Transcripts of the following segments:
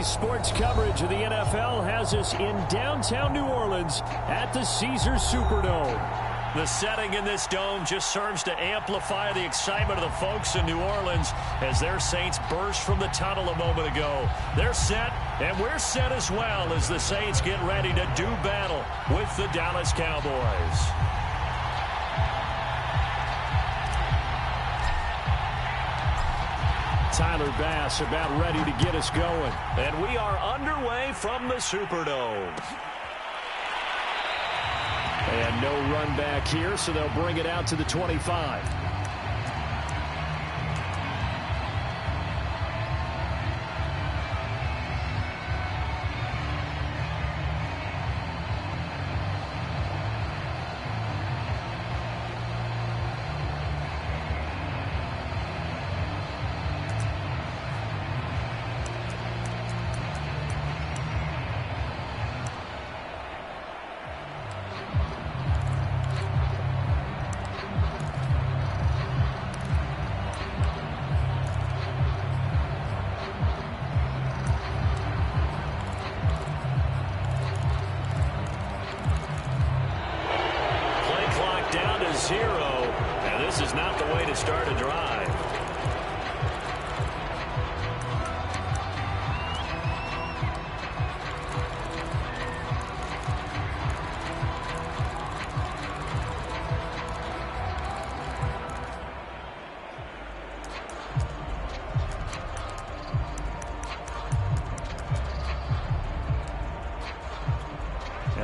Today's sports coverage of the NFL has us in downtown New Orleans at the Caesars Superdome. The setting in this dome just serves to amplify the excitement of the folks in New Orleans as their Saints burst from the tunnel a moment ago. They're set, and we're set as well as the Saints get ready to do battle with the Dallas Cowboys. Tyler Bass about ready to get us going. And we are underway from the Superdome. And no run back here, so they'll bring it out to the 25. And this is not the way to start a drive.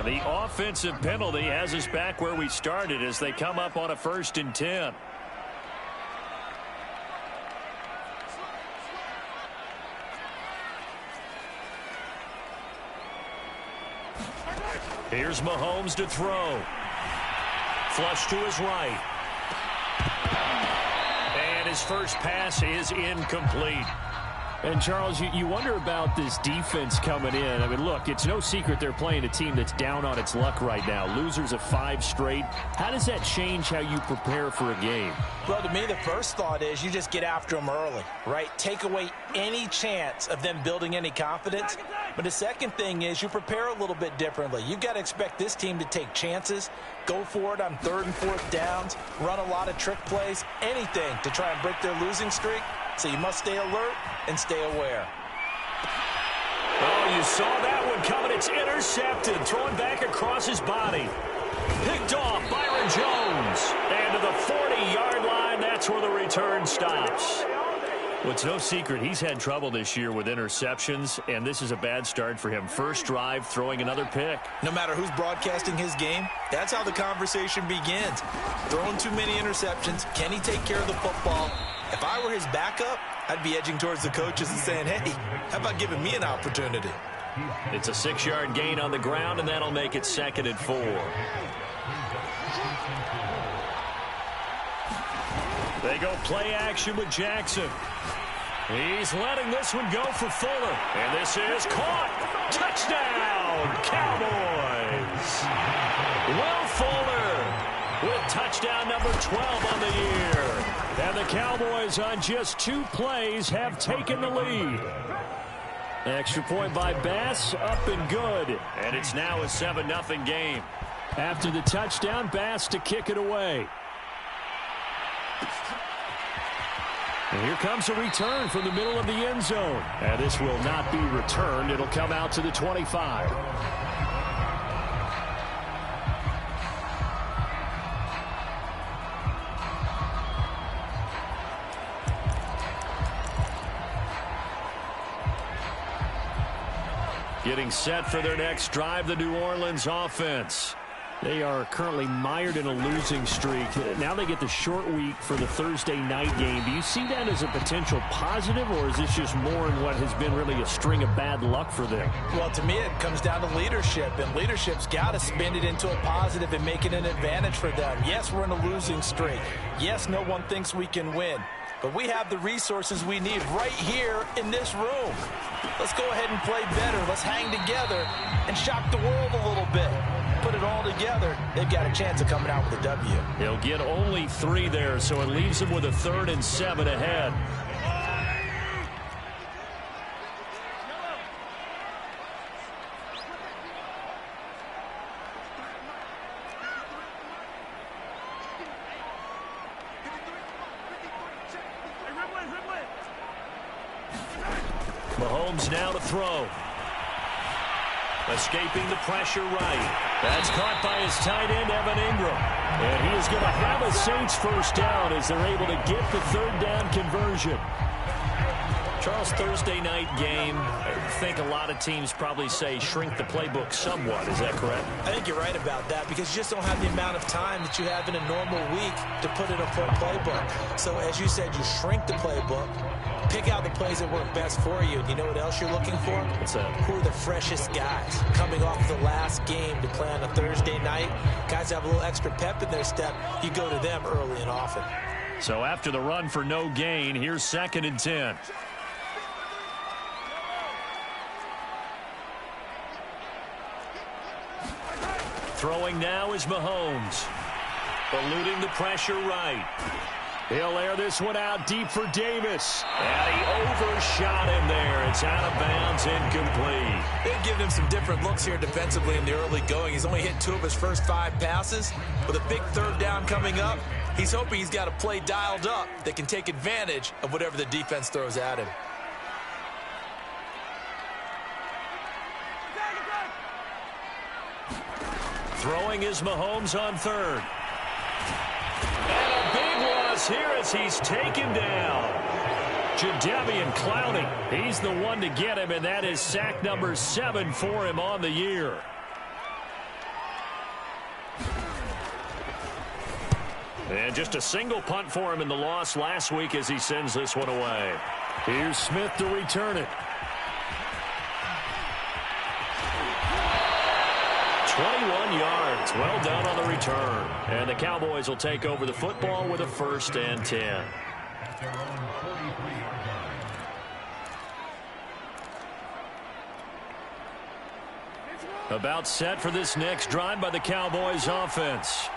The offensive penalty has us back where we started as they come up on a 1st and 10. Here's Mahomes to throw. Flush to his right. And his first pass is incomplete. And, Charles, you wonder about this defense coming in. I mean, look, it's no secret they're playing a team that's down on its luck right now. Losers of 5 straight. How does that change how you prepare for a game? Well, to me, the first thought is you just get after them early, right? Take away any chance of them building any confidence. But the second thing is you prepare a little bit differently. You've got to expect this team to take chances, go for it on 3rd and 4th downs, run a lot of trick plays, anything to try and break their losing streak. So you must stay alert and stay aware. Oh, you saw that one coming. It's intercepted. Thrown back across his body. Picked off Byron Jones. And to the 40-yard line, that's where the return stops. Well, it's no secret he's had trouble this year with interceptions, and this is a bad start for him. First drive, throwing another pick. No matter who's broadcasting his game, that's how the conversation begins. Throwing too many interceptions. Can he take care of the football? If I were his backup, I'd be edging towards the coaches and saying, hey, how about giving me an opportunity? It's a 6-yard gain on the ground, and that'll make it 2nd and 4. They go play action with Jackson. He's letting this one go for Fuller. And this is caught. Touchdown, Cowboys. Will Fuller with touchdown number 12 on the year. And the Cowboys on just 2 plays have taken the lead. Extra point by Bass, up and good. And it's now a 7-0 game. After the touchdown, Bass to kick it away. And here comes a return from the middle of the end zone. And this will not be returned. It'll come out to the 25. Getting set for their next drive, the New Orleans offense. They are currently mired in a losing streak. Now they get the short week for the Thursday night game. Do you see that as a potential positive, or is this just more in what has been really a string of bad luck for them? Well, to me, it comes down to leadership, and leadership's got to spin it into a positive and make it an advantage for them. Yes, we're in a losing streak. Yes, no one thinks we can win. But we have the resources we need right here in this room. Let's go ahead and play better. Let's hang together and shock the world a little bit. Put it all together, they've got a chance of coming out with a W. They'll get only 3 there, so it leaves them with a 3rd and 7 ahead. Mahomes now to throw. Escaping the pressure right. That's caught by his tight end, Evan Ingram. And he is going to have a Saints first down as they're able to get the third down conversion. Charles, Thursday night game, I think a lot of teams probably say shrink the playbook somewhat. Is that correct? I think you're right about that because you just don't have the amount of time that you have in a normal week to put in a full playbook. So as you said, you shrink the playbook, pick out the plays that work best for you. You know what else you're looking for? What's that? Who are the freshest guys coming off the last game to play on a Thursday night? Guys have a little extra pep in their step. You go to them early and often. So after the run for no gain, here's 2nd and 10. Throwing now is Mahomes. Eluding the pressure right. He'll air this one out deep for Davis. And he overshot him there. It's out of bounds, incomplete. They've given him some different looks here defensively in the early going. He's only hit 2 of his first 5 passes. With a big third down coming up, he's hoping he's got a play dialed up that can take advantage of whatever the defense throws at him. Throwing is Mahomes on 3rd. And a big loss here as he's taken down. Jadeveon Clowney, he's the one to get him, and that is sack number 7 for him on the year. And just a single punt for him in the loss last week as he sends this one away. Here's Smith to return it. 21 yards. Well done on the return. And the Cowboys will take over the football with a 1st and 10. About set for this next drive by the Cowboys offense.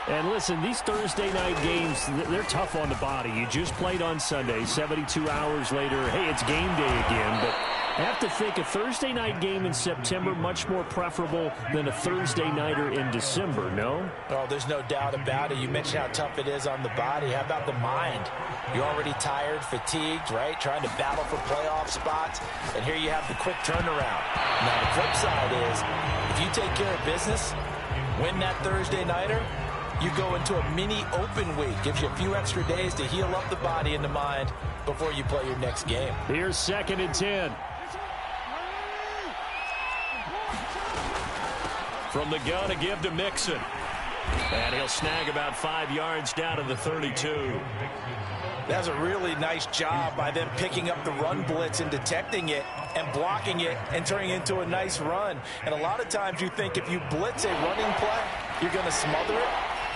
And listen, these Thursday night games, they're tough on the body. You just played on Sunday, 72 hours later, hey, it's game day again. But I have to think a Thursday night game in September much more preferable than a Thursday nighter in December, no? Oh, there's no doubt about it. You mentioned how tough it is on the body. How about the mind? You're already tired, fatigued, right? Trying to battle for playoff spots. And here you have the quick turnaround. Now, the flip side is, if you take care of business, win that Thursday nighter, you go into a mini open week. Gives you a few extra days to heal up the body and the mind before you play your next game. Here's 2nd and 10. From the gun to give to Mixon. And he'll snag about 5 yards down to the 32. That's a really nice job by them picking up the run blitz and detecting it and blocking it and turning it into a nice run. And a lot of times you think if you blitz a running play, you're going to smother it.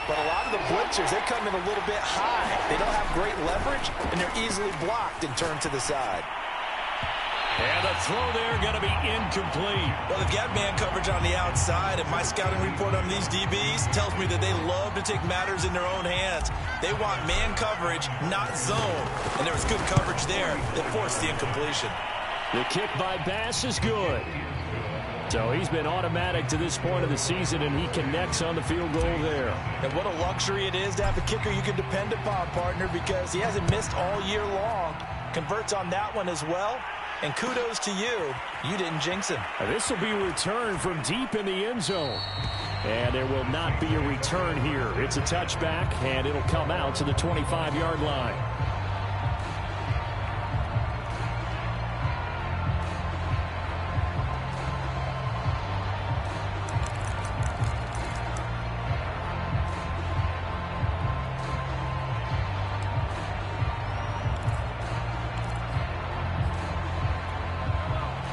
But a lot of the blitzers, they come in a little bit high. They don't have great leverage, and they're easily blocked and turned to the side. And the throw there going to be incomplete. Well, they've got man coverage on the outside, and my scouting report on these DBs tells me that they love to take matters in their own hands. They want man coverage, not zone. And there was good coverage there that forced the incompletion. The kick by Bass is good. So he's been automatic to this point of the season, and he connects on the field goal there. And what a luxury it is to have a kicker you can depend upon, partner, because he hasn't missed all year long. Converts on that one as well. And kudos to you. You didn't jinx him. This will be a return from deep in the end zone. And there will not be a return here. It's a touchback, and it'll come out to the 25-yard line.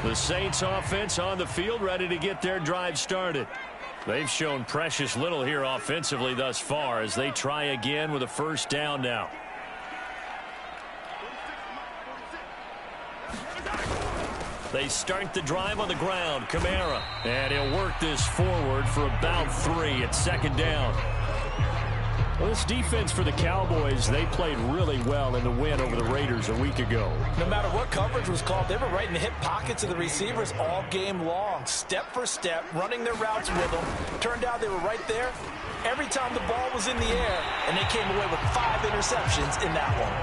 The Saints offense on the field, ready to get their drive started. They've shown precious little here offensively thus far as they try again with a 1st down now. They start the drive on the ground. Kamara. And he'll work this forward for about 3 at 2nd down. Well, this defense for the Cowboys, they played really well in the win over the Raiders a week ago. No matter what coverage was called, they were right in the hip pockets of the receivers all game long. Step for step, running their routes with them. Turned out they were right there every time the ball was in the air, and they came away with 5 interceptions in that one.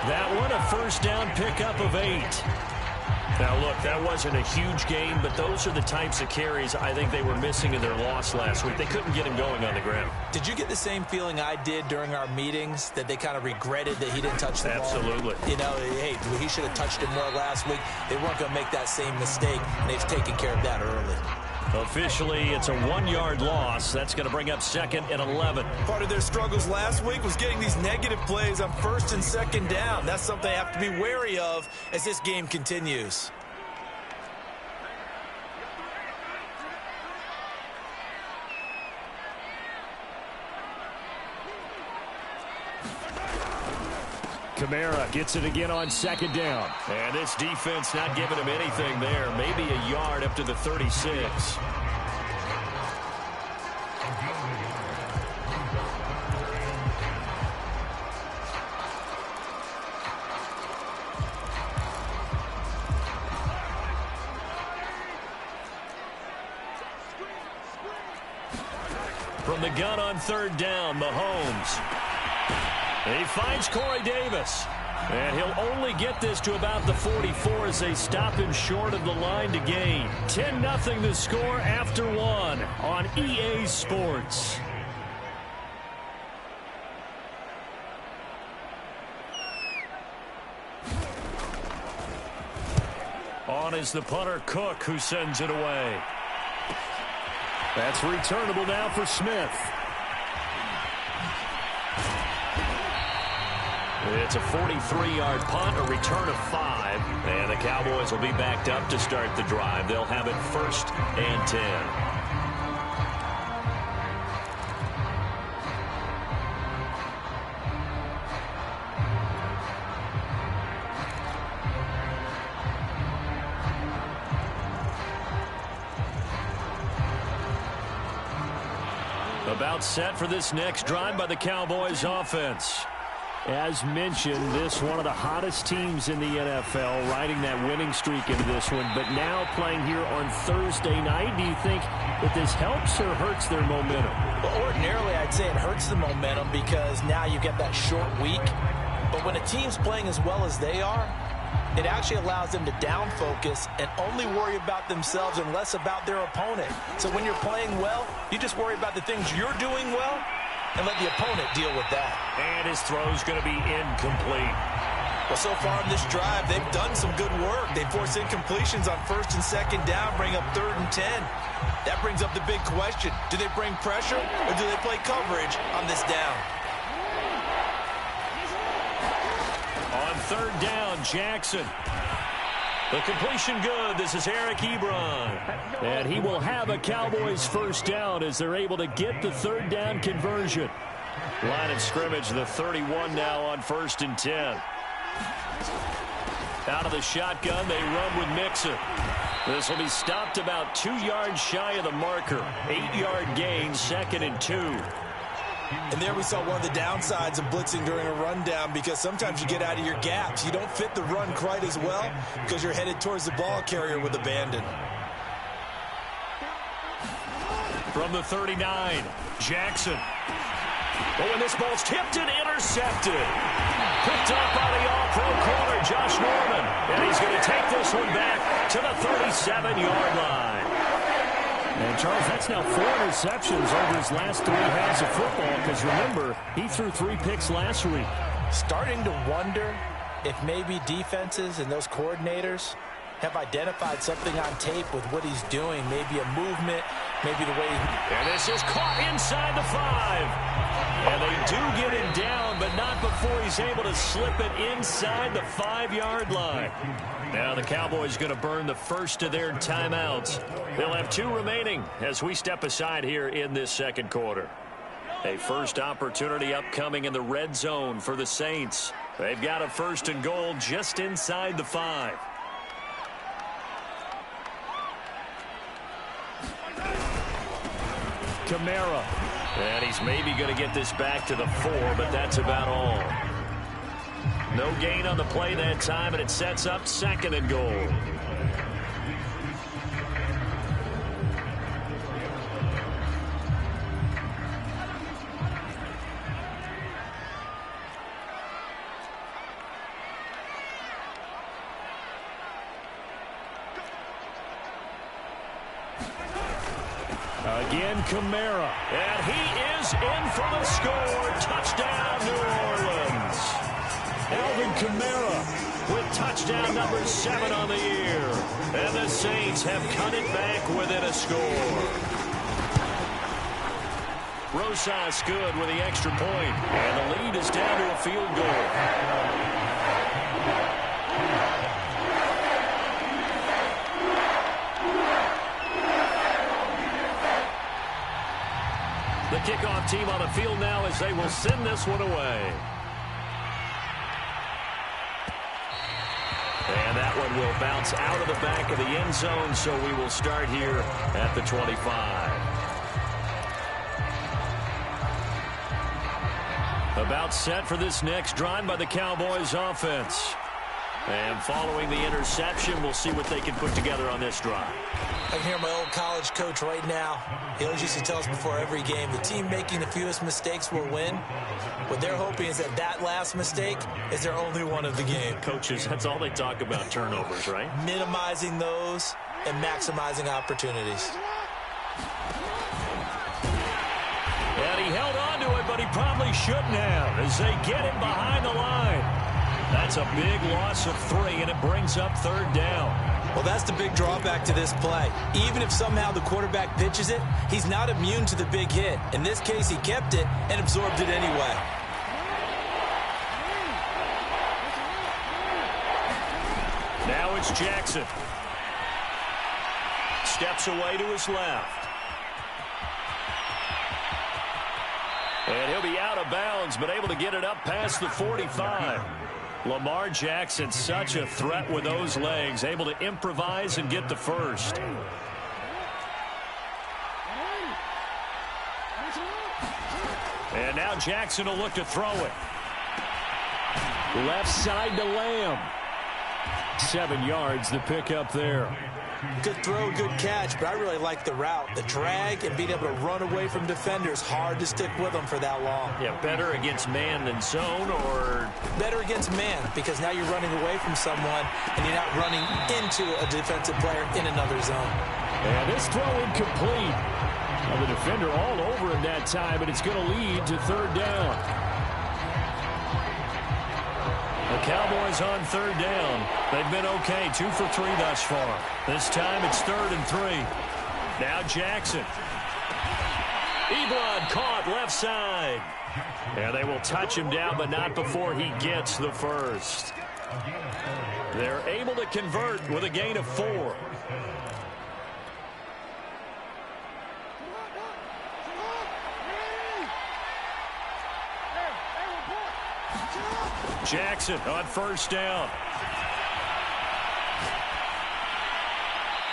That one a 1st down pickup of 8. Now, look, that wasn't a huge gain, but those are the types of carries I think they were missing in their loss last week. They couldn't get him going on the ground. Did you get the same feeling I did during our meetings, that they kind of regretted that he didn't touch the ball? Absolutely. You know, hey, he should have touched it more last week. They weren't going to make that same mistake, and they've taken care of that early. Officially, it's a 1-yard loss. That's going to bring up 2nd and 11. Part of their struggles last week was getting these negative plays on 1st and 2nd down. That's something they have to be wary of as this game continues. Kamara gets it again on 2nd down. And this defense not giving him anything there. Maybe a yard up to the 36. From the gun on 3rd down, Mahomes. He finds Corey Davis. And he'll only get this to about the 44 as they stop him short of the line to gain. 10-0 the score after 1 on EA Sports. On is the punter, Cook, who sends it away. That's returnable now for Smith. It's a 43-yard punt, a return of 5. And the Cowboys will be backed up to start the drive. They'll have it 1st and 10. About set for this next drive by the Cowboys offense. As mentioned, this one of the hottest teams in the NFL, riding that winning streak into this one, but now playing here on Thursday night. Do you think that this helps or hurts their momentum? Well, ordinarily, I'd say it hurts the momentum because now you get that short week. But when a team's playing as well as they are, it actually allows them to down focus and only worry about themselves and less about their opponent. So when you're playing well, you just worry about the things you're doing well and let the opponent deal with that. And his throw's going to be incomplete. Well, so far in this drive, they've done some good work. They force incompletions on 1st and 2nd down, bring up 3rd and 10. That brings up the big question. Do they bring pressure or do they play coverage on this down? On 3rd down, Jackson. The completion good. This is Eric Ebron. And he will have a Cowboys 1st down as they're able to get the 3rd down conversion. Line of scrimmage, the 31 now on 1st and 10. Out of the shotgun, they run with Mixon. This will be stopped about 2 yards shy of the marker. 8-yard gain, 2nd and 2. And there we saw one of the downsides of blitzing during a rundown, because sometimes you get out of your gaps. You don't fit the run quite as well because you're headed towards the ball carrier with abandon. From the 39, Jackson. Oh, and this ball's tipped and intercepted. Picked up by the all-pro corner, Josh Norman. And he's going to take this one back to the 37-yard line. And, Charles, that's now 4 interceptions over his last 3 halves of football, because, remember, he threw 3 picks last week. Starting to wonder if maybe defenses and those coordinators have identified something on tape with what he's doing. Maybe a movement, maybe the way And this is caught inside the 5. And they do get him down, but not before he's able to slip it inside the 5-yard line. Now the Cowboys going to burn the first of their timeouts. They'll have 2 remaining as we step aside here in this 2nd quarter. A first opportunity upcoming in the red zone for the Saints. They've got a 1st and goal just inside the 5. Kamara. And he's maybe going to get this back to the 4, but that's about all. No gain on the play that time, and it sets up 2nd and goal. Again, Kamara. And he is in for the score. Touchdown, New Orleans. Alvin Kamara with touchdown number 7 on the year. And the Saints have cut it back within a score. Rosas good with the extra point. And the lead is down to a field goal. The kickoff team on the field now as they will send this one away. And that one will bounce out of the back of the end zone, so we will start here at the 25. About set for this next drive by the Cowboys offense. And following the interception, we'll see what they can put together on this drive. I can hear my old college coach right now. He always used to tell us before every game, the team making the fewest mistakes will win. What they're hoping is that last mistake is their only one of the game. Coaches, that's all they talk about, turnovers, right? Minimizing those and maximizing opportunities. And he held on to it, but he probably shouldn't have as they get him behind the line. That's a big loss of 3, and it brings up 3rd down. Well, that's the big drawback to this play. Even if somehow the quarterback pitches it, he's not immune to the big hit. In this case, he kept it and absorbed it anyway. Now it's Jackson. Steps away to his left. And he'll be out of bounds, but able to get it up past the 45. Lamar Jackson, such a threat with those legs, able to improvise and get the first. And now Jackson will look to throw it. Left side to Lamb. 7 yards the pick up there. Good throw, good catch, but I really like the route. The drag and being able to run away from defenders, hard to stick with them for that long. Yeah, better against man than zone, or? Better against man, because now you're running away from someone and you're not running into a defensive player in another zone. And this throw incomplete. Well, the defender all over him that time, but it's going to lead to 3rd down. The Cowboys on 3rd down. They've been okay, 2 for 3 thus far. This time it's 3rd and 3. Now Jackson. Ebron caught left side. And they will touch him down, but not before he gets the first. They're able to convert with a gain of 4. Jackson on 1st down.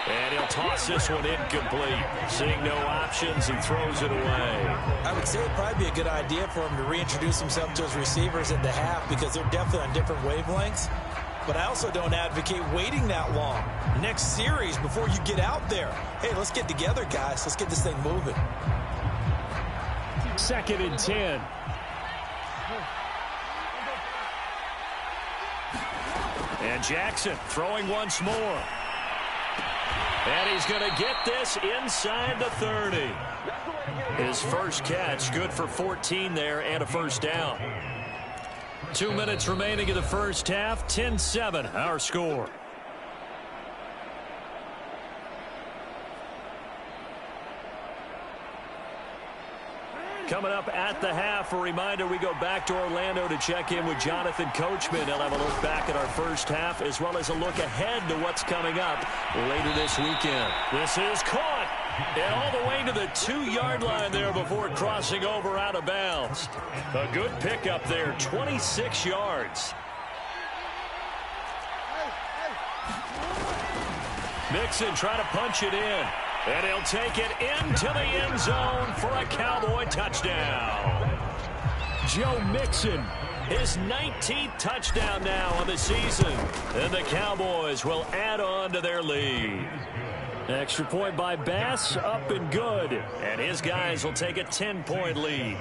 And he'll toss this one incomplete. Seeing no options, he throws it away. I would say it'd probably be a good idea for him to reintroduce himself to his receivers at the half because they're definitely on different wavelengths. But I also don't advocate waiting that long. Next series before you get out there. Hey, let's get together, guys. Let's get this thing moving. 2nd and 10. And Jackson throwing once more. And he's going to get this inside the 30. His first catch, good for 14 there and a 1st down. 2 minutes remaining in the first half, 10-7 our score. Coming up at the half, a reminder we go back to Orlando to check in with Jonathan Coachman. He'll have a look back at our first half as well as a look ahead to what's coming up later this weekend. This is caught and all the way to the 2-yard line there before crossing over out of bounds. A good pickup there, 26 yards. Mixon trying to punch it in. And he'll take it into the end zone for a Cowboy touchdown. Joe Mixon, his 19th touchdown now on the season. And the Cowboys will add on to their lead. Extra point by Bass, up and good. And his guys will take a 10-point lead.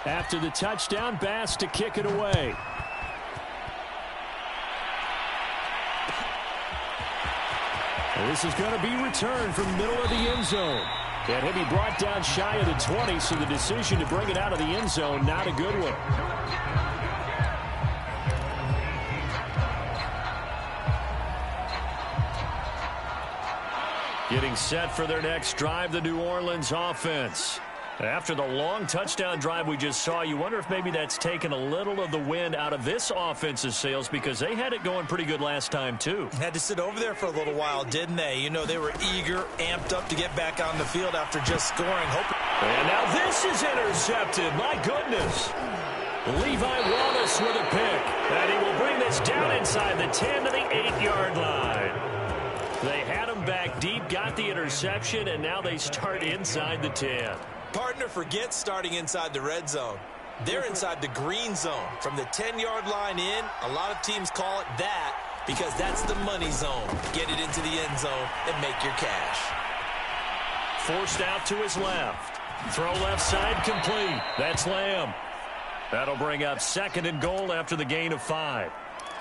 After the touchdown, Bass to kick it away. This is going to be returned from the middle of the end zone. And he'll be brought down shy of the 20, so the decision to bring it out of the end zone, not a good one. Getting set for their next drive, the New Orleans offense. After the long touchdown drive we just saw, you wonder if maybe that's taken a little of the wind out of this offense's sails, because they had it going pretty good last time, too. Had to sit over there for a little while, didn't they? You know, they were eager, amped up to get back on the field after just scoring. And now this is intercepted. My goodness. Levi Wallace with a pick. And he will bring this down inside the 10 to the 8-yard line. They had him back deep, got the interception, and now they start inside the 10. Partner forgets starting inside the red zone. They're inside the green zone. From the 10-yard line in, a lot of teams call it that because that's the money zone. Get it into the end zone and make your cash. Forced out to his left. Throw left side complete. That's Lamb. That'll bring up 2nd and goal after the gain of 5.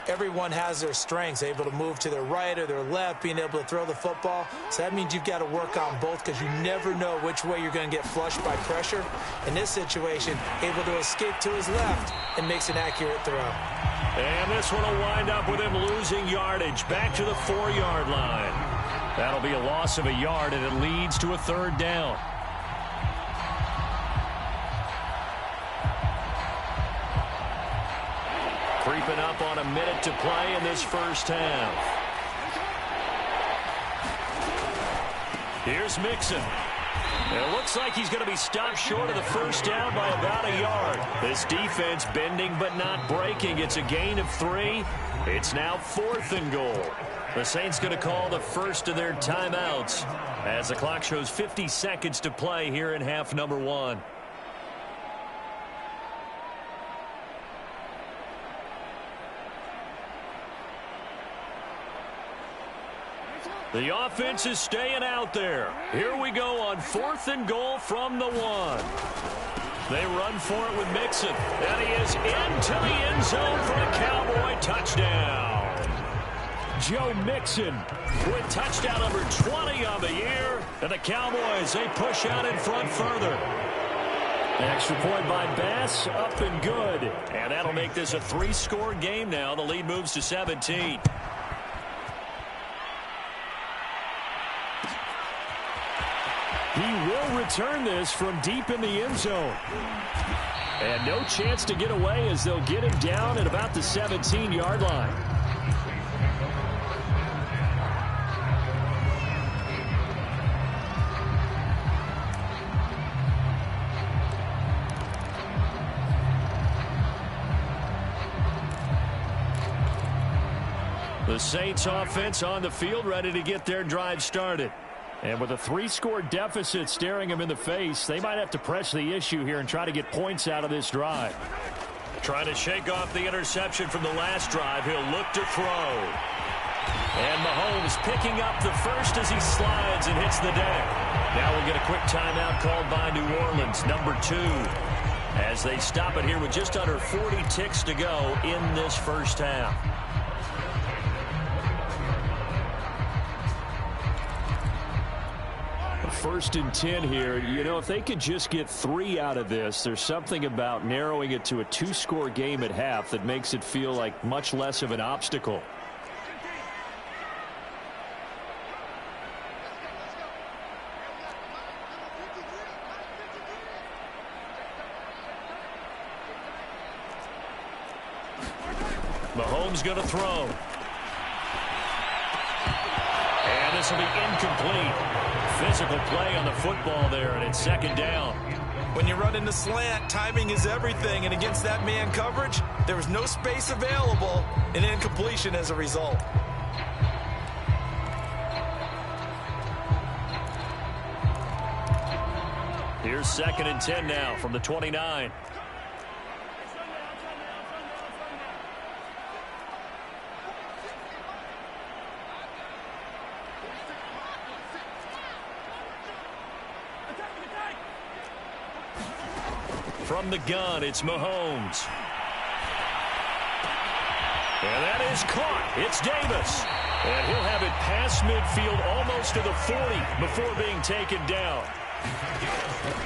Everyone has their strengths, able to move to their right or their left, being able to throw the football. So that means you've got to work on both because you never know which way you're going to get flushed by pressure. In this situation, able to escape to his left and makes an accurate throw. And this one will wind up with him losing yardage back to the 4-yard line. That'll be a loss of a yard, and it leads to a 3rd down. Creeping up on a minute to play in this first half. Here's Mixon. It looks like he's going to be stopped short of the first down by about a yard. This defense bending but not breaking. It's a gain of 3. It's now 4th and goal. The Saints going to call the first of their timeouts as the clock shows 50 seconds to play here in half number 1. The offense is staying out there. Here we go on 4th and goal from the 1. They run for it with Mixon. And he is into the end zone for a Cowboy touchdown. Joe Mixon with touchdown number 20 on the year. And the Cowboys, they push out in front further. An extra point by Bass, up and good. And that'll make this a 3-score game now. The lead moves to 17. He will return this from deep in the end zone. And no chance to get away as they'll get him down at about the 17-yard line. The Saints offense on the field ready to get their drive started. And with a 3-score deficit staring him in the face, they might have to press the issue here and try to get points out of this drive. Trying to shake off the interception from the last drive. He'll look to throw. And Mahomes picking up the first as he slides and hits the deck. Now we'll get a quick timeout called by New Orleans, number 2, as they stop it here with just under 40 ticks to go in this first half. First and 10 here. You know, if they could just get 3 out of this, there's something about narrowing it to a 2-score game at half that makes it feel like much less of an obstacle. Mahomes going to throw. And this will be incomplete. Physical play on the football there, and it's 2nd down. When you run into slant, timing is everything, and against that man coverage, there was no space available, and incompletion as a result. Here's 2nd and 10 now from the 29. From the gun, it's Mahomes. And that is caught. It's Davis. And he'll have it past midfield almost to the 40 before being taken down.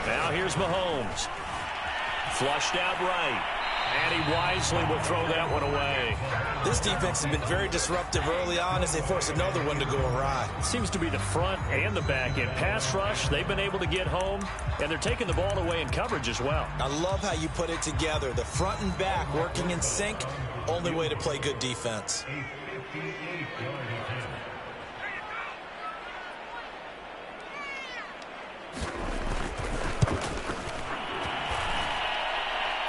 Now here's Mahomes. Flushed out right. And he wisely will throw that one away. This defense has been very disruptive early on as they force another one to go awry. Seems to be the front and the back end. Pass rush, they've been able to get home, and they're taking the ball away in coverage as well. I love how you put it together. The front and back working in sync, only way to play good defense.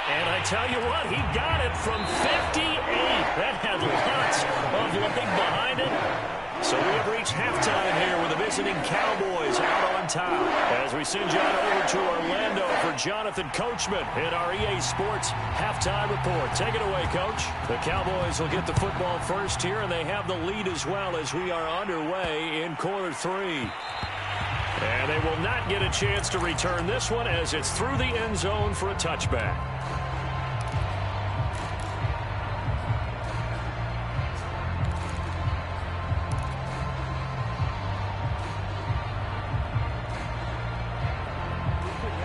And I tell you what, he got it from 58. That had lots of leg behind it. So we have reached halftime here with the visiting Cowboys out on top. As we send you over to Orlando for Jonathan Coachman in our EA Sports halftime report. Take it away, Coach. The Cowboys will get the football first here, and they have the lead as well as we are underway in quarter 3. And they will not get a chance to return this one as it's through the end zone for a touchback.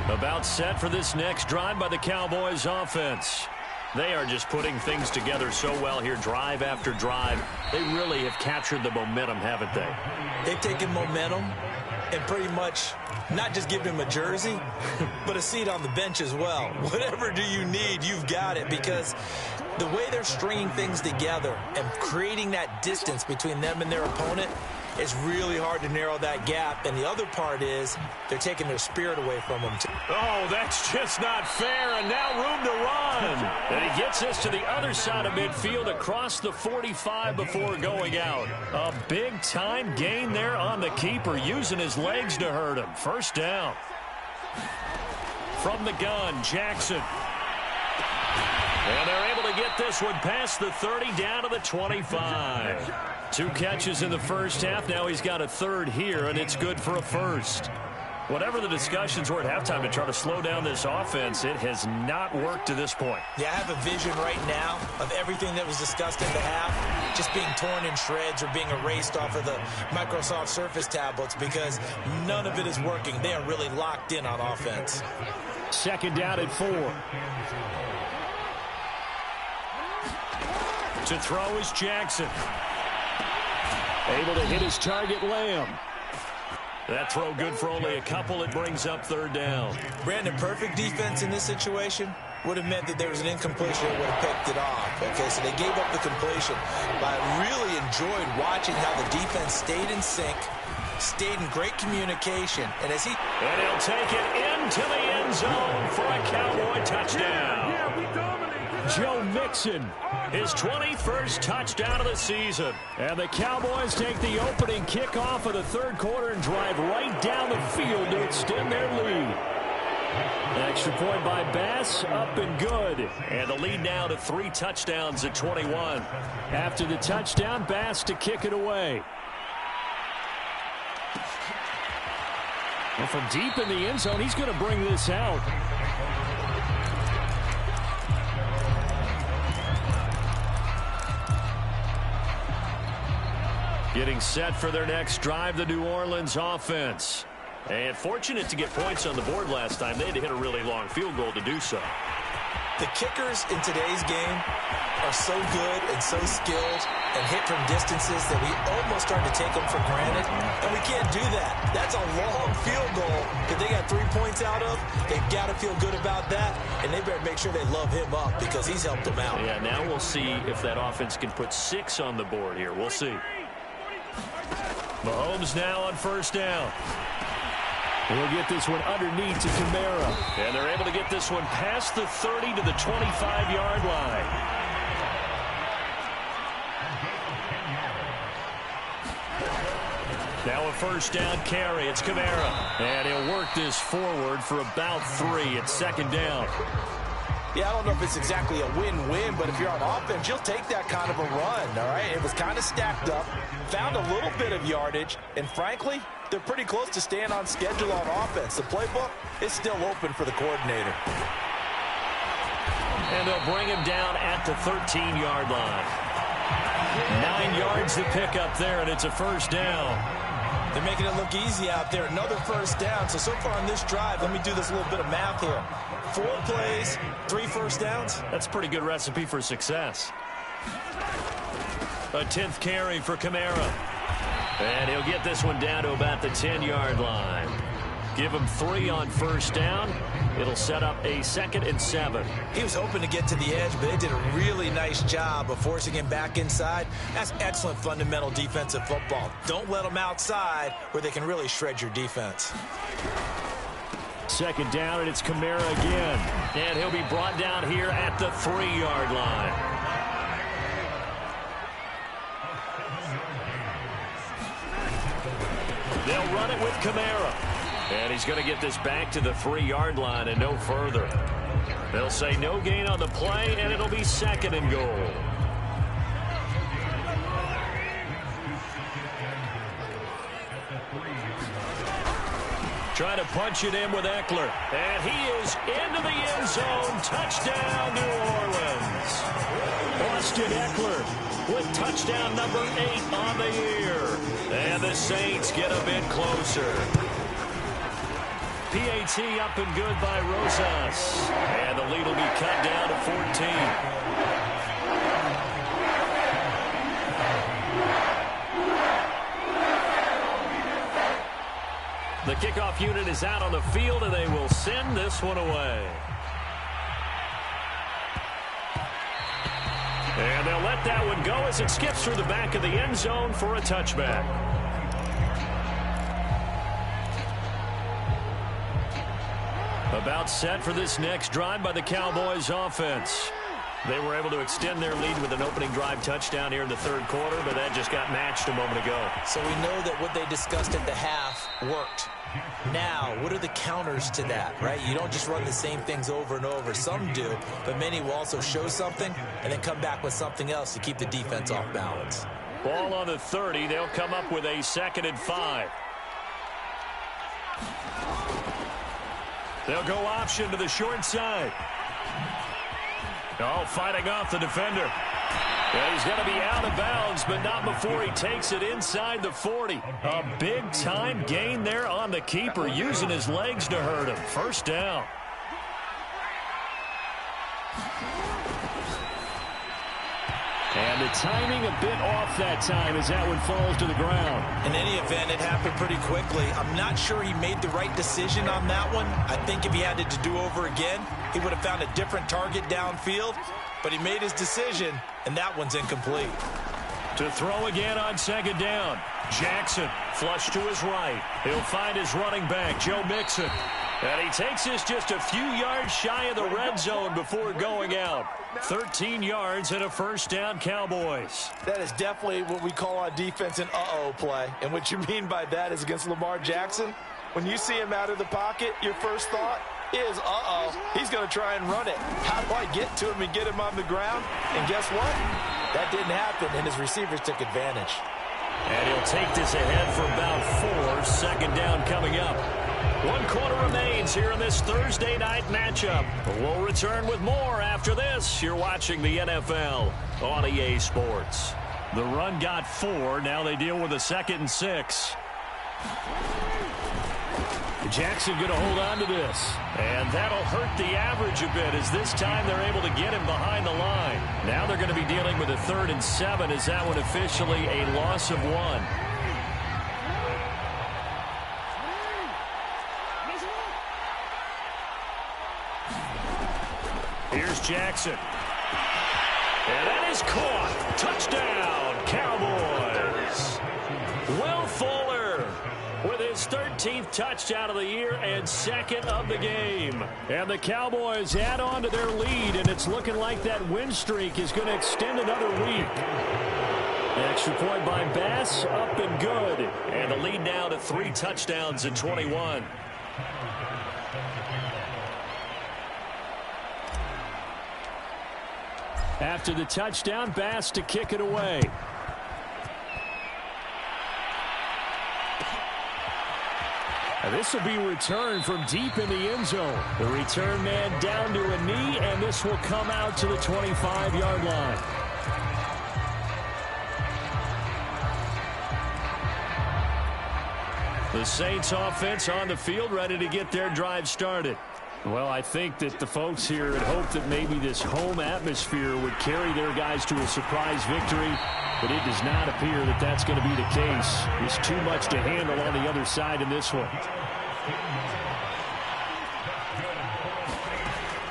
About set for this next drive by the Cowboys offense. They are just putting things together so well here, drive after drive. They really have captured the momentum, haven't they? They've taken momentum and pretty much not just given him a jersey, but a seat on the bench as well. Whatever do you need, you've got it, because the way they're stringing things together and creating that distance between them and their opponent, it's really hard to narrow that gap. And the other part is they're taking their spirit away from them, too. Oh, that's just not fair. And now room to run. And he gets us to the other side of midfield across the 45 before going out. A big-time gain there on the keeper, using his legs to hurt him. First down. From the gun, Jackson. And they're able to get this one past the 30 down to the 25. 2 catches in the first half. Now he's got a third here, and it's good for a first. Whatever the discussions were at halftime to try to slow down this offense, it has not worked to this point. Yeah, I have a vision right now of everything that was discussed in the half just being torn in shreds or being erased off of the Microsoft Surface tablets, because none of it is working. They are really locked in on offense. Second down at 4. To throw is Jackson. Able to hit his target, Lamb. That throw good for only a couple. It brings up third down. Brandon, perfect defense in this situation would have meant that there was an incompletion that would have picked it off. Okay, so they gave up the completion. But I really enjoyed watching how the defense stayed in sync, stayed in great communication. And he'll take it into the end zone for a Cowboy touchdown. Joe Mixon, his 21st touchdown of the season. And the Cowboys take the opening kickoff of the third quarter and drive right down the field to extend their lead. Extra point by Bass, up and good. And the lead now to 3 touchdowns at 21. After the touchdown, Bass to kick it away. Well, from deep in the end zone, he's going to bring this out. Getting set for their next drive, the New Orleans offense. And fortunate to get points on the board last time. They had to hit a really long field goal to do so. The kickers in today's game are so good and so skilled and hit from distances that we almost start to take them for granted. And we can't do that. That's a long field goal that they got 3 points out of. They've got to feel good about that. And they better make sure they love him up because he's helped them out. Yeah, now we'll see if that offense can put 6 on the board here. We'll see. Mahomes now on first down. We'll get this one underneath to Kamara. And they're able to get this one past the 30 to the 25-yard line. Now a first down carry. It's Kamara. And he'll work this forward for about 3. It's second down. Yeah, I don't know if it's exactly a win-win, but if you're on offense, you'll take that kind of a run, all right? It was kind of stacked up, found a little bit of yardage, and frankly, they're pretty close to staying on schedule on offense. The playbook is still open for the coordinator. And they'll bring him down at the 13-yard line. 9 yards to pick up there, and it's a first down. They're making it look easy out there. Another first down. So far on this drive, let me do this little bit of math here. 4 plays, 3 first downs. That's a pretty good recipe for success. A 10th carry for Kamara. And he'll get this one down to about the 10-yard line. Give him 3 on first down. It'll set up a 2nd and 7. He was hoping to get to the edge, but they did a really nice job of forcing him back inside. That's excellent fundamental defensive football. Don't let them outside where they can really shred your defense. 2nd down, and it's Kamara again. And he'll be brought down here at the 3-yard line. They'll run it with Kamara. And he's going to get this back to the 3-yard line and no further. They'll say no gain on the play, and it'll be 2nd and goal. Trying to punch it in with Eckler. And he is into the end zone. Touchdown, New Orleans. Austin Eckler with touchdown number 8 on the year. And the Saints get a bit closer. PAT up and good by Rosas. And the lead will be cut down to 14. The kickoff unit is out on the field, and they will send this one away. And they'll let that one go as it skips through the back of the end zone for a touchback. About set for this next drive by the Cowboys offense. They were able to extend their lead with an opening drive touchdown here in the 3rd quarter, but that just got matched a moment ago. So we know that what they discussed at the half worked. Now, what are the counters to that, right? You don't just run the same things over and over. Some do, but many will also show something and then come back with something else to keep the defense off balance. Ball on the 30. They'll come up with a 2nd and 5. They'll go option to the short side. Oh, fighting off the defender. Yeah, he's going to be out of bounds, but not before he takes it inside the 40. A big-time gain there on the keeper, using his legs to hurt him. First down. And the timing a bit off that time as that one falls to the ground. In any event, it happened pretty quickly. I'm not sure he made the right decision on that one. I think if he had it to do over again, he would have found a different target downfield. But he made his decision, and that one's incomplete. To throw again on 2nd down. Jackson flush to his right. He'll find his running back, Joe Mixon. And he takes this just a few yards shy of the red zone before going out. 13 yards and a first down, Cowboys. That is definitely what we call on defense an uh-oh play. And what you mean by that is against Lamar Jackson, when you see him out of the pocket, your first thought is, uh-oh, he's going to try and run it. How do I get to him and get him on the ground? And guess what? That didn't happen, and his receivers took advantage. And he'll take this ahead for about 4. 2nd down coming up. 1 quarter remains here in this Thursday night matchup. We'll return with more after this. You're watching the NFL on EA Sports. The run got 4. Now they deal with a 2nd and 6. Jackson going to hold on to this. And that'll hurt the average a bit as this time they're able to get him behind the line. Now they're going to be dealing with a 3rd and 7 as that one officially a loss of 1. Here's Jackson. And that is caught. Touchdown, Cowboys. Will Fuller with his 13th touchdown of the year and 2nd of the game. And the Cowboys add on to their lead, and it's looking like that win streak is going to extend another week. The extra point by Bass, up and good. And the lead now to 3 touchdowns and 21. After the touchdown, Bass to kick it away. And this will be returned from deep in the end zone. The return man down to a knee, and this will come out to the 25-yard line. The Saints offense on the field, ready to get their drive started. Well, I think that the folks here had hoped that maybe this home atmosphere would carry their guys to a surprise victory, but it does not appear that that's going to be the case. There's too much to handle on the other side in this one.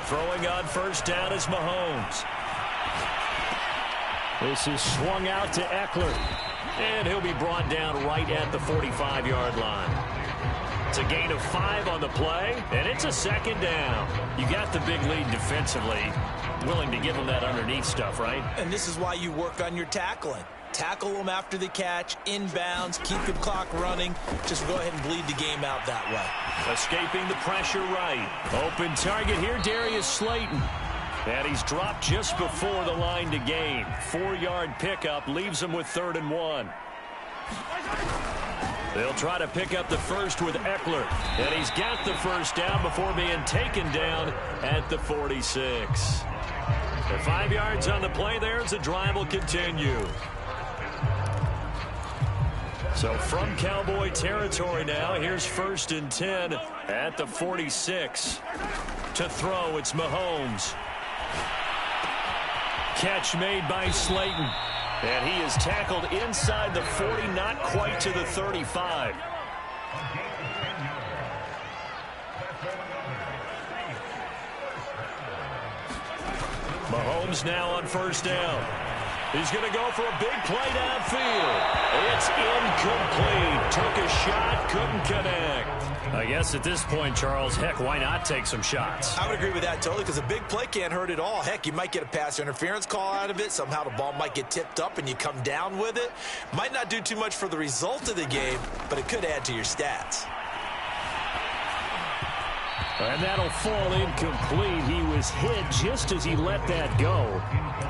Throwing on first down is Mahomes. This is swung out to Eckler. And he'll be brought down right at the 45-yard line. It's a gain of 5 on the play, and it's a second down. You got the big lead defensively. Willing to give them that underneath stuff, right? And this is why you work on your tackling. Tackle them after the catch, inbounds, keep the clock running. Just go ahead and bleed the game out that way. Escaping the pressure right. Open target here, Darius Slayton. And he's dropped just before the line to gain. 4-yard pickup leaves him with 3rd and 1. They'll try to pick up the first with Eckler. And he's got the first down before being taken down at the 46. The 5 yards on the play there as the drive will continue. So from Cowboy territory now, here's 1st and 10 at the 46. To throw, it's Mahomes. Catch made by Slayton. And he is tackled inside the 40, not quite to the 35. Mahomes now on first down. He's going to go for a big play downfield. It's incomplete. Took a shot, couldn't connect. I guess at this point, Charles, heck, why not take some shots? I would agree with that totally, because a big play can't hurt at all. Heck, you might get a pass interference call out of it. Somehow the ball might get tipped up and you come down with it. Might not do too much for the result of the game, but it could add to your stats. And that'll fall incomplete. He was hit just as he let that go.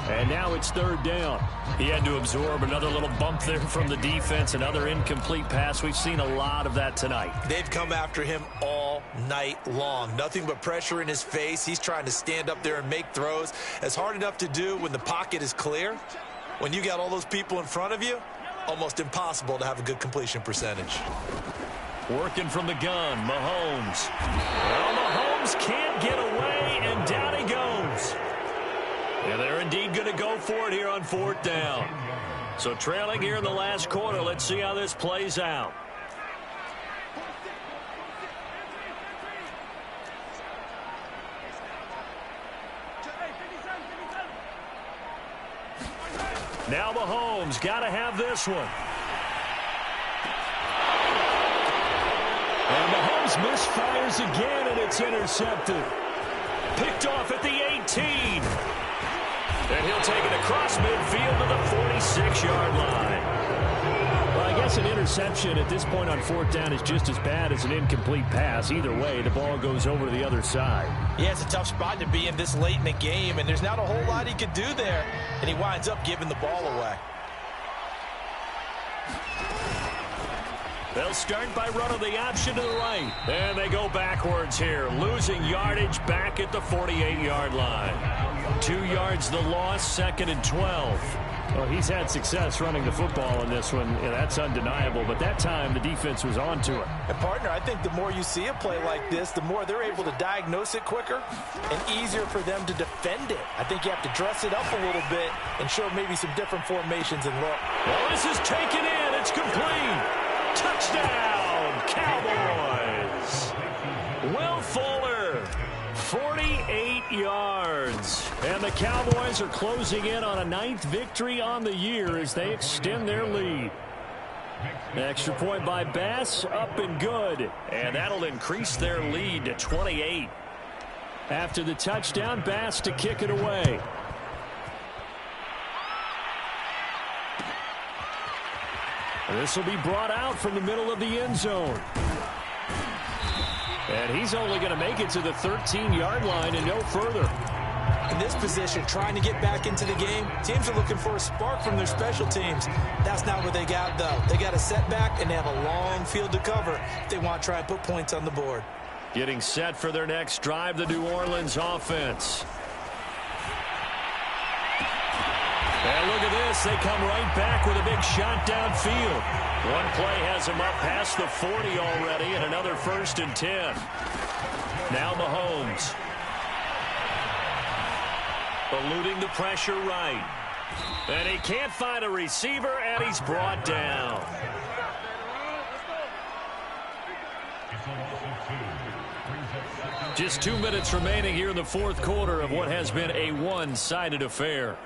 And now it's 3rd down. He had to absorb another little bump there from the defense, another incomplete pass. We've seen a lot of that tonight. They've come after him all night long. Nothing but pressure in his face. He's trying to stand up there and make throws. It's hard enough to do when the pocket is clear. When you got all those people in front of you, almost impossible to have a good completion percentage. Working from the gun, Mahomes. Well, Mahomes can't get away, and down he goes. And they're indeed going to go for it here on 4th down. So trailing here in the last quarter, let's see how this plays out. Now Mahomes got to have this one. And Mahomes misfires again, and it's intercepted. Picked off at the 18. And he'll take it across midfield to the 46-yard line. Well, I guess an interception at this point on 4th down is just as bad as an incomplete pass. Either way, the ball goes over to the other side. Yeah, it's a tough spot to be in this late in the game, and there's not a whole lot he could do there, and he winds up giving the ball away. They'll start by running the option to the right. And they go backwards here, losing yardage back at the 48-yard line. 2 yards the loss, 2nd and 12. Well, he's had success running the football in this one, and that's undeniable. But that time, the defense was on to it. And, partner, I think the more you see a play like this, the more they're able to diagnose it quicker and easier for them to defend it. I think you have to dress it up a little bit and show maybe some different formations and look. Well, this is taken in. It's complete. Touchdown, Cowboys. Will Fuller, 48 yards. And the Cowboys are closing in on a 9th victory on the year as they extend their lead. Extra point by Bass, up and good. And that'll increase their lead to 28. After the touchdown, Bass to kick it away. This will be brought out from the middle of the end zone. And he's only going to make it to the 13-yard line and no further. In this position, trying to get back into the game, teams are looking for a spark from their special teams. That's not what they got, though. They got a setback, and they have a long field to cover if they want to try and put points on the board. Getting set for their next drive, the New Orleans offense. And look at this. They come right back with a big shot downfield. One play has them up past the 40 already, and another 1st and 10. Now Mahomes. Eluding the pressure right. And he can't find a receiver, and he's brought down. Just 2 minutes remaining here in the 4th quarter of what has been a one-sided affair.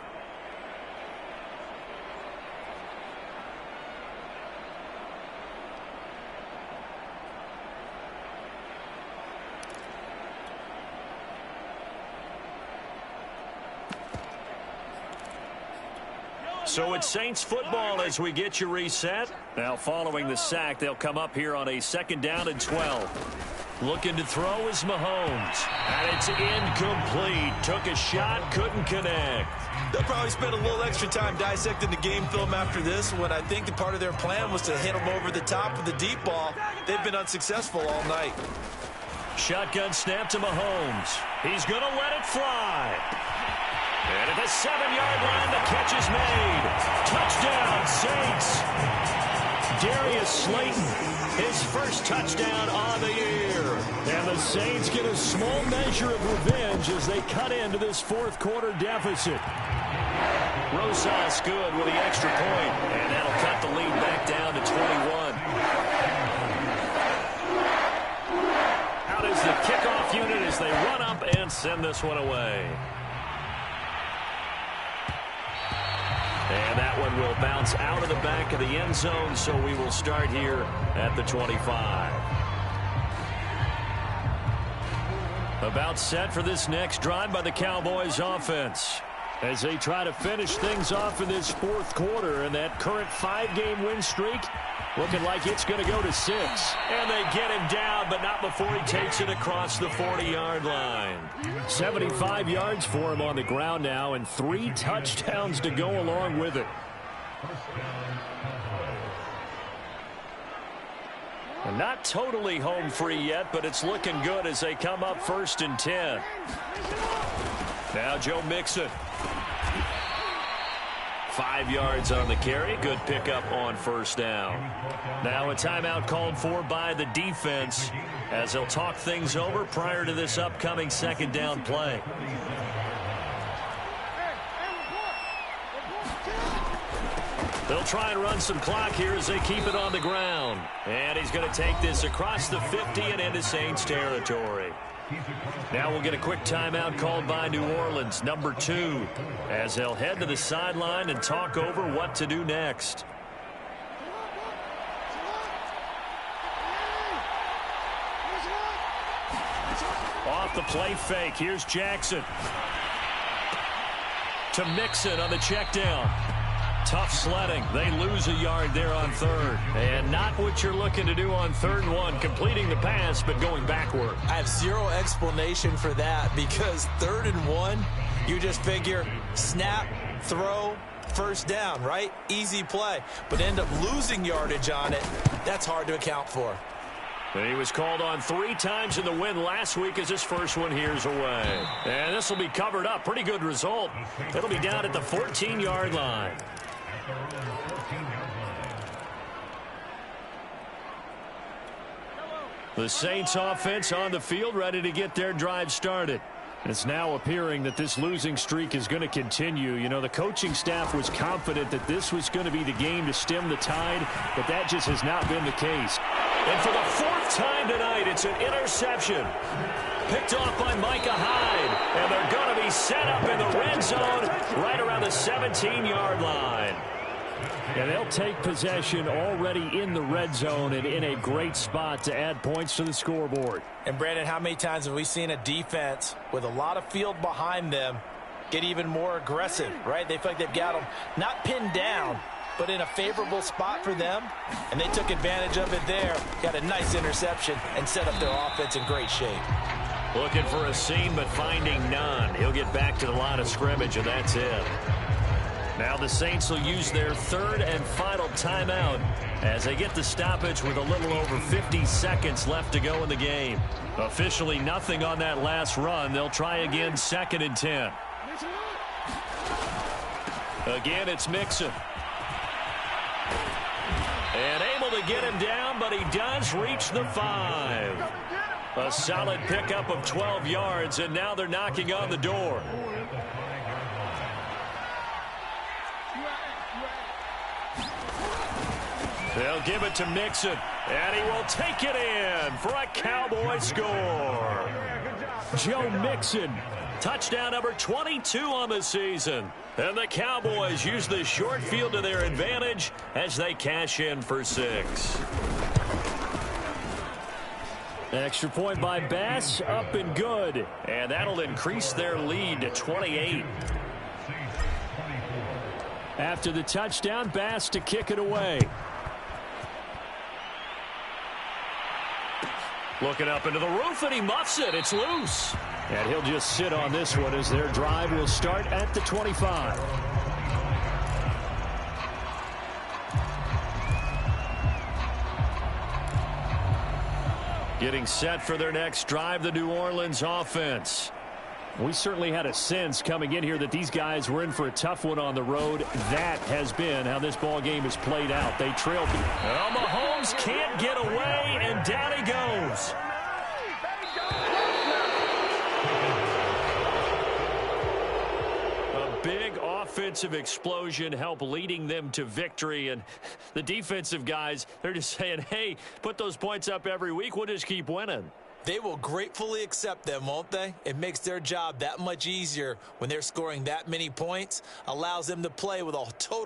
So it's Saints football as we get you reset. Now following the sack, they'll come up here on a 2nd down and 12. Looking to throw is Mahomes. And it's incomplete. Took a shot, couldn't connect. They'll probably spend a little extra time dissecting the game film after this one. I think the part of their plan was to hit them over the top with the deep ball. They've been unsuccessful all night. Shotgun snap to Mahomes. He's going to let it fly. And at the 7-yard line, the catch is made. Touchdown, Saints. Darius Slayton, his first touchdown on the year. And the Saints get a small measure of revenge as they cut into this 4th quarter deficit. Rosas good with the extra point, and that'll cut the lead back down to 21. Out is the kickoff unit as they run up and send this one away. And that one will bounce out of the back of the end zone, so we will start here at the 25. About set for this next drive by the Cowboys offense as they try to finish things off in this 4th quarter, and that current 5-game win streak looking like it's going to go to 6. And they get him down, but not before he takes it across the 40-yard line. 75 yards for him on the ground now, and 3 touchdowns to go along with it. And not totally home free yet, but it's looking good as they come up 1st and 10. Now Joe Mixon. 5 yards on the carry. Good pickup on 1st down. Now a timeout called for by the defense as they'll talk things over prior to this upcoming 2nd down play. They'll try and run some clock here as they keep it on the ground. And he's going to take this across the 50 and into Saints territory. Now we'll get a quick timeout called by New Orleans, number 2, as they'll head to the sideline and talk over what to do next. Off the play fake, here's Jackson. To Mixon on the check down. Tough sledding. They lose a yard there on 3rd. And not what you're looking to do on 3rd and 1, completing the pass, but going backward. I have zero explanation for that because 3rd and 1, you just figure snap, throw, 1st down, right? Easy play. But end up losing yardage on it. That's hard to account for. And he was called on 3 times in the win last week as his first one here's away. And this will be covered up. Pretty good result. It'll be down at the 14-yard line. The Saints offense on the field ready to get their drive started. It's now appearing that this losing streak is going to continue. You know, the coaching staff was confident that this was going to be the game to stem the tide, but that just has not been the case. And for the 4th time tonight, it's an interception. Picked off by Micah Hyde, and they're going to be set up in the red zone right around the 17-yard line. And they'll take possession already in the red zone and in a great spot to add points to the scoreboard. And, Brandon, how many times have we seen a defense with a lot of field behind them get even more aggressive, right? They feel like they've got them not pinned down, but in a favorable spot for them, and they took advantage of it there, got a nice interception, and set up their offense in great shape. Looking for a seam, but finding none. He'll get back to the line of scrimmage, and that's it. Now the Saints will use their 3rd and final timeout as they get the stoppage with a little over 50 seconds left to go in the game. Officially nothing on that last run. They'll try again 2nd and 10. Again, it's Mixon. And able to get him down, but he does reach the 5. A solid pickup of 12 yards, and now they're knocking on the door. They'll give it to Mixon, and he will take it in for a Cowboy score. Joe Mixon, touchdown number 22 on the season. And the Cowboys use the short field to their advantage as they cash in for 6. Extra point by Bass, up and good. And that'll increase their lead to 28. After the touchdown, Bass to kick it away. Looking up into the roof, and he muffs it. It's loose. And he'll just sit on this one as their drive will start at the 25. Getting set for their next drive, the New Orleans offense. We certainly had a sense coming in here that these guys were in for a tough one on the road. That has been how this ball game has played out. They trailed. Well, Mahomes can't get away, and down he goes. A big offensive explosion helped leading them to victory, and the defensive guys, they're just saying, hey, put those points up every week. We'll just keep winning. They will gratefully accept them, won't they? It makes their job that much easier when they're scoring that many points, allows them to play with a total